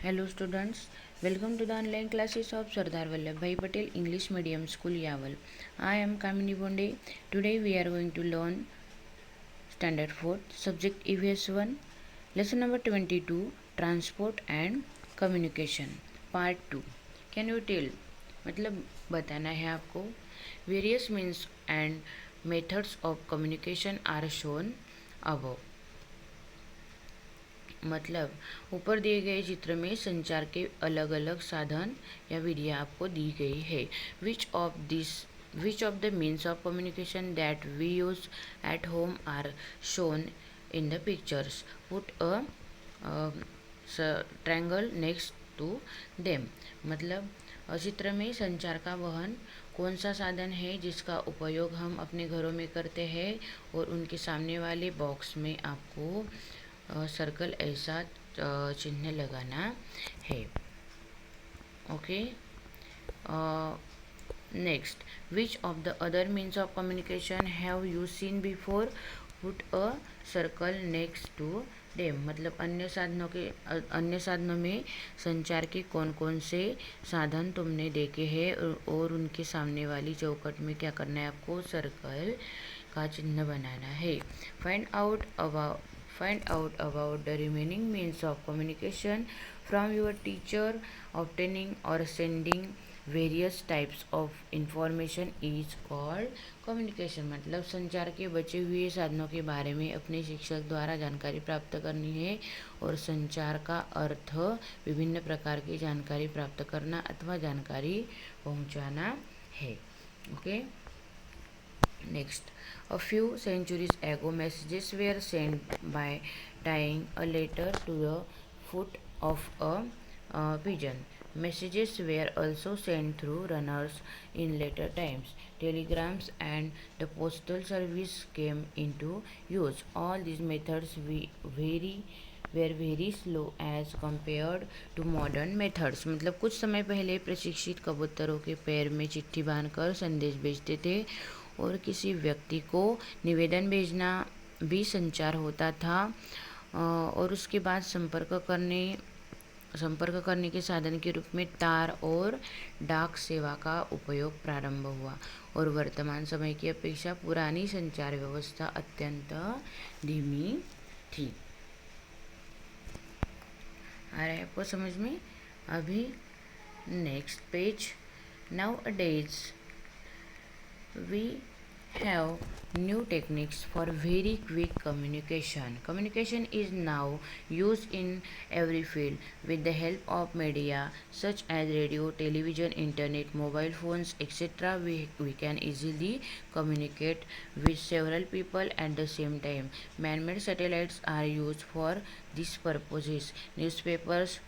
Hello students, welcome to the online classes of Sardar Vallabhbhai Patel English Medium School Yaval. I am Kamini Bonde. Today we are going to learn Standard 4 Subject EVS 1 Lesson number 22 Transport and Communication Part 2. Can you tell? मतलब बताना है आपको. Various means and methods of communication are shown above. मतलब ऊपर दिए गए चित्र में संचार के अलग अलग साधन या विधियाँ आपको दी गई है. Which of the means of communication that we use at home are shown in the pictures. Put a triangle next to them. मतलब चित्र में संचार का वहन कौन सा साधन है जिसका उपयोग हम अपने घरों में करते हैं, और उनके सामने वाले बॉक्स में आपको सर्कल ऐसा चिन्ह लगाना है. Okay. Next, which of the other means of communication have you seen before. Put a circle next to them. मतलब अन्य साधनों में संचार के कौन कौन से साधन तुमने देखे हैं और उनके सामने वाली चौखट में क्या करना है, आपको सर्कल का चिन्ह बनाना है. Find out about the remaining means of communication from your teacher. Obtaining or sending various types of information is called communication. मतलब संचार के बचे हुए साधनों के बारे में अपने शिक्षक द्वारा जानकारी प्राप्त करनी है, और संचार का अर्थ विभिन्न प्रकार की जानकारी प्राप्त करना अथवा जानकारी पहुंचाना है. Okay. Next, a few centuries ago, messages were sent by tying a letter to the foot of a pigeon. Messages were also sent through runners in later times. Telegrams and the postal service came into use. All these methods were very slow as compared to modern methods. मतलब कुछ समय पहले प्रशिक्षित कबूतरों के पैर में चिट्ठी बांधकर संदेश भेजते थे, और किसी व्यक्ति को निवेदन भेजना भी संचार होता था, और उसके बाद संपर्क करने के साधन के रूप में तार और डाक सेवा का उपयोग प्रारंभ हुआ, और वर्तमान समय की अपेक्षा पुरानी संचार व्यवस्था अत्यंत धीमी थी. आ रहा है आपको समझ में अभी. Next page. Now a days we have new techniques for very quick communication. Communication is now used in every field. With the help of media such as radio, television, internet, mobile phones, etc., we can easily communicate with several people at the same time. Man-made satellites are used for these purposes. Newspapers,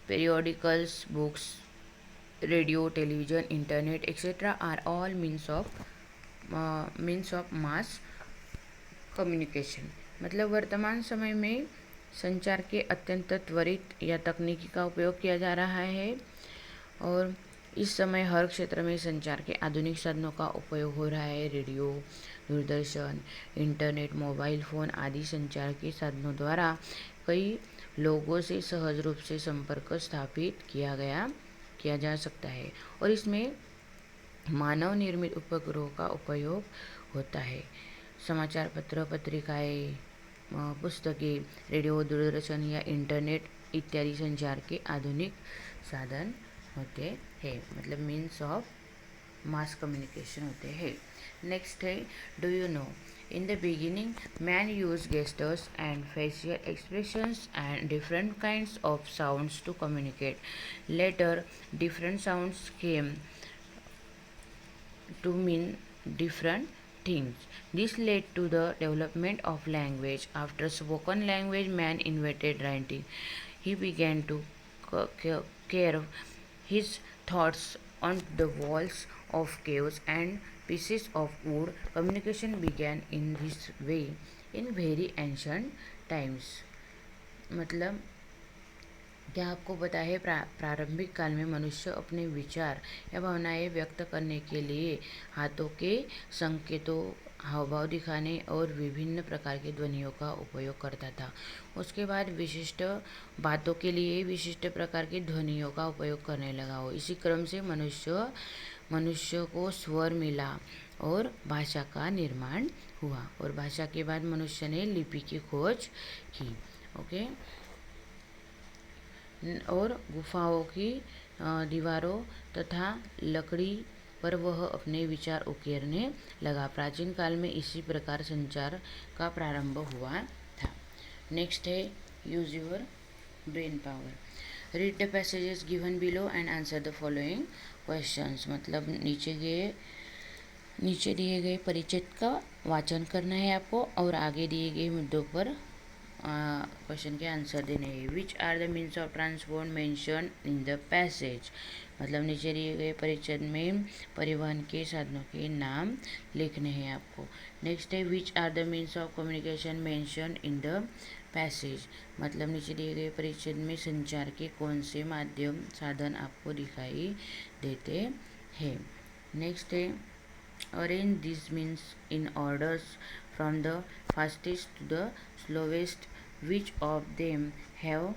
periodicals, books, radio, television, internet, etc. are all means of mass communication. मतलब वर्तमान समय में संचार के अत्यंत त्वरित या तकनीकी का उपयोग किया जा रहा है, और इस समय हर क्षेत्र में संचार के आधुनिक साधनों का उपयोग हो रहा है. Radio, Doordarshan, internet, mobile phone आदि संचार के साधनों द्वारा कई लोगों से सहज रूप से संपर्क स्थापित किया जा सकता है, और इसमें मानव निर्मित उपग्रहों का उपयोग होता है. समाचार पत्र, पत्रिकाएं, पुस्तकें, रेडियो, दूरदर्शन या इंटरनेट इत्यादि संचार के आधुनिक साधन होते हैं. मतलब मीन्स ऑफ मास कम्युनिकेशन होते हैं. नेक्स्ट है, do you know, in the beginning, man used gestures and facial expressions and different kinds of sounds to communicate. Later, different sounds came to mean different things. This led to the development of language. After spoken language, man invented writing. He began to carve his thoughts on the walls of caves and pieces of wood. Communication began in this way in very ancient times. मतलब क्या आपको पता है, प्रारंभिक काल में मनुष्य अपने विचार या भावनाएं व्यक्त करने के लिए हाव भाव दिखाने और विभिन्न प्रकार के ध्वनियों का उपयोग करता था। उसके बाद विशिष्ट बातों के लिए विशिष्ट प्रकार की ध्वनियों का उपयोग करने लगा वो। इसी क्रम से मनुष्य को स्वर मिला और भाषा का निर्माण हुआ, और भाषा के बाद मनुष्य ने लिपि की खोज की। ओके। और गुफाओं की दीवारों तथा लकड़ी पर वह अपने विचार उकेरने लगा। प्राचीन काल में इसी प्रकार संचार का प्रारंभ हुआ था। नेक्स्ट है use your brain power. Read the passages given below and answer the following questions. मतलब नीचे दिए गए परिचित का वाचन करना है आपको और आगे दिए गए मुद्दों पर क्वेश्चन के आंसर देने हैं। Which are the means of transport mention in the passage. मतलब नीचे दिए गए परिचय में परिवहन के साधनों के नाम लिखने हैं आपको। नेक्स्ट है which are the means of communication mention in the passage. मतलब नीचे दिए गए परिचय में संचार के कौन से माध्यम साधन आपको दिखाई देते हैं। नेक्स्ट है arrange this means in orders from the fastest to the slowest. Which of them have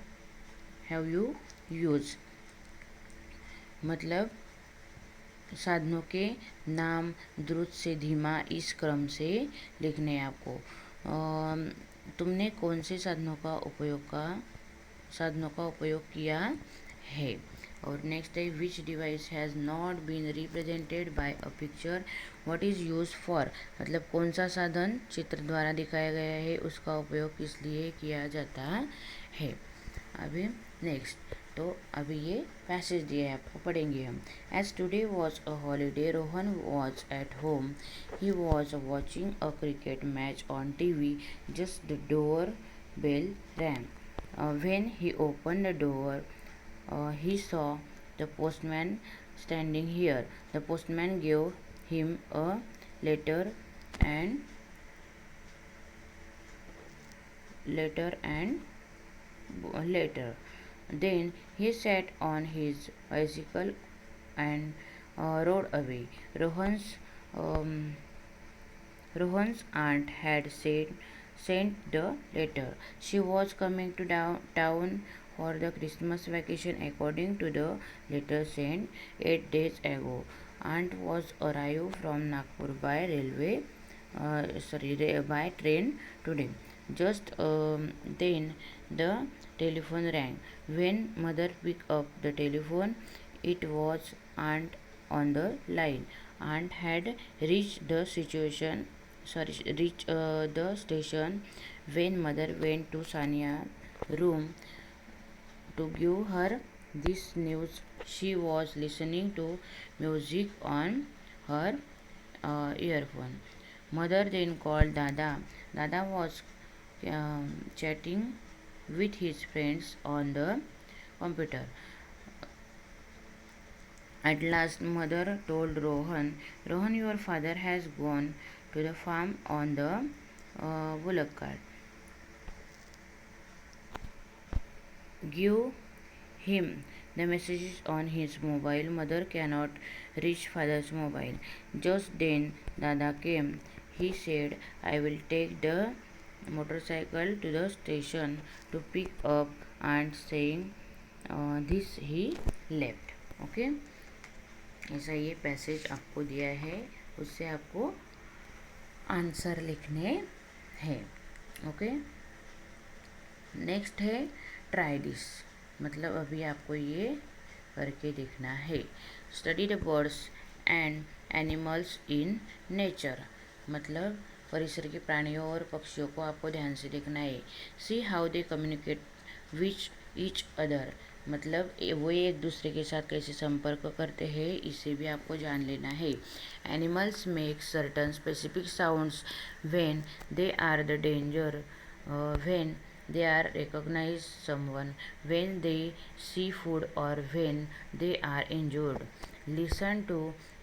you use. मतलब साधनों के नाम द्रुत से धीमा इस क्रम से लिखने हैं आपको। तुमने कौन से साधनों का उपयोग किया है। और नेक्स्ट है which device has not been represented by a picture what is use for. मतलब कौन सा साधन चित्र द्वारा दिखाया गया है उसका उपयोग किस लिए किया जाता है। अभी नेक्स्ट तो अभी ये पैसेज दिया है आपको, पढ़ेंगे हम। As today was a holiday Rohan was at home. He was watching a cricket match on TV. Just the door bell rang. When he opened the door, he saw the postman standing here. The postman gave him a letter and letter. Then he sat on his bicycle and rode away. Rohan's aunt had sent the letter. She was coming to town for the Christmas vacation according to the letter sent 8 days ago. Aunt was arrived from Nagpur by by train today. Just then the telephone rang. When mother picked up the telephone, it was aunt on the line. Aunt had reached the station when mother went to Sania's room to give her this news. She was listening to music on her earphone. Mother then called Dada. Dada was chatting with his friends on the computer. At last mother told Rohan, your father has gone to the farm on the bullock cart. Give him the messages on his mobile. Mother cannot reach father's mobile. Just then Dada came. He said, I will take the motorcycle to the station to pick up aunt. Saying this he left. Okay ऐसा ये passage आपको दिया है, उससे आपको answer लिखने हैं। Okay next है ट्राई दिस। मतलब अभी आपको ये करके देखना है। Study the birds and animals in nature. मतलब परिसर के प्राणियों और पक्षियों को आपको ध्यान से देखना है। See how they communicate which each other. मतलब वो एक दूसरे के साथ कैसे संपर्क करते हैं, इसे भी आपको जान लेना है। Animals make certain specific sounds when they are the danger, when they are recognize someone, when they see food or when they are injured. Listen to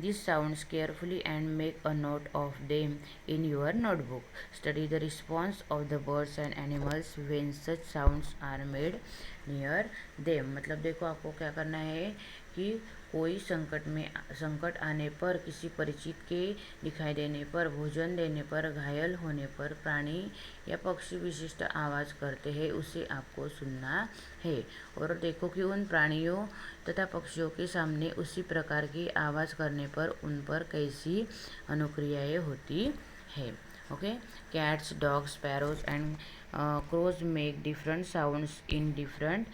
these sounds carefully and make a note of them in your notebook. Study the response of the birds and animals when such sounds are made near them. मतलब देखो आपको क्या करना है कि कोई संकट आने पर, किसी परिचित के दिखाई देने पर, भोजन देने पर, घायल होने पर प्राणी या पक्षी विशिष्ट आवाज़ करते हैं, उसे आपको सुनना है। और देखो कि उन प्राणियों तथा पक्षियों के सामने उसी प्रकार की आवाज़ करने पर उन पर कैसी अनुक्रियाएं होती है। Okay, cats, dogs, sparrows and crows make different sounds in different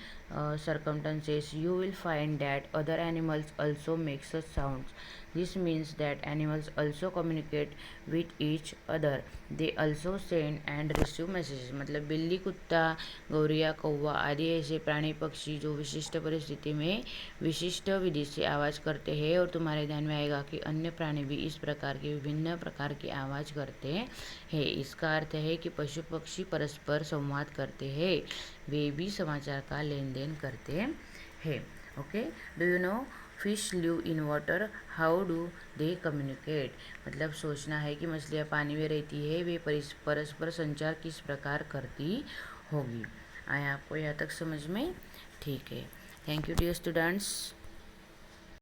circumstances. You will find that other animals also make such sounds. This means that animals also communicate with each other. They also send and receive messages. मतलब बिल्ली, कुत्ता, गौरिया, कौवा आदि ऐसे प्राणी पक्षी जो विशिष्ट परिस्थिति में विशिष्ट विधि से आवाज़ करते हैं, और तुम्हारे ध्यान में आएगा कि अन्य प्राणी भी इस प्रकार की विभिन्न प्रकार की आवाज़ करते हैं। इसका अर्थ है कि पशु पक्षी परस्पर संवाद करते हैं, वे भी समाचार का लेन देन करते हैं। Okay, do you know fish live in water, how do they communicate. मतलब सोचना है कि मछलियाँ पानी में रहती है, वे परस्पर संचार किस प्रकार करती होगी। आया आपको यहाँ तक समझ में? ठीक है, थैंक यू डियर स्टूडेंट्स।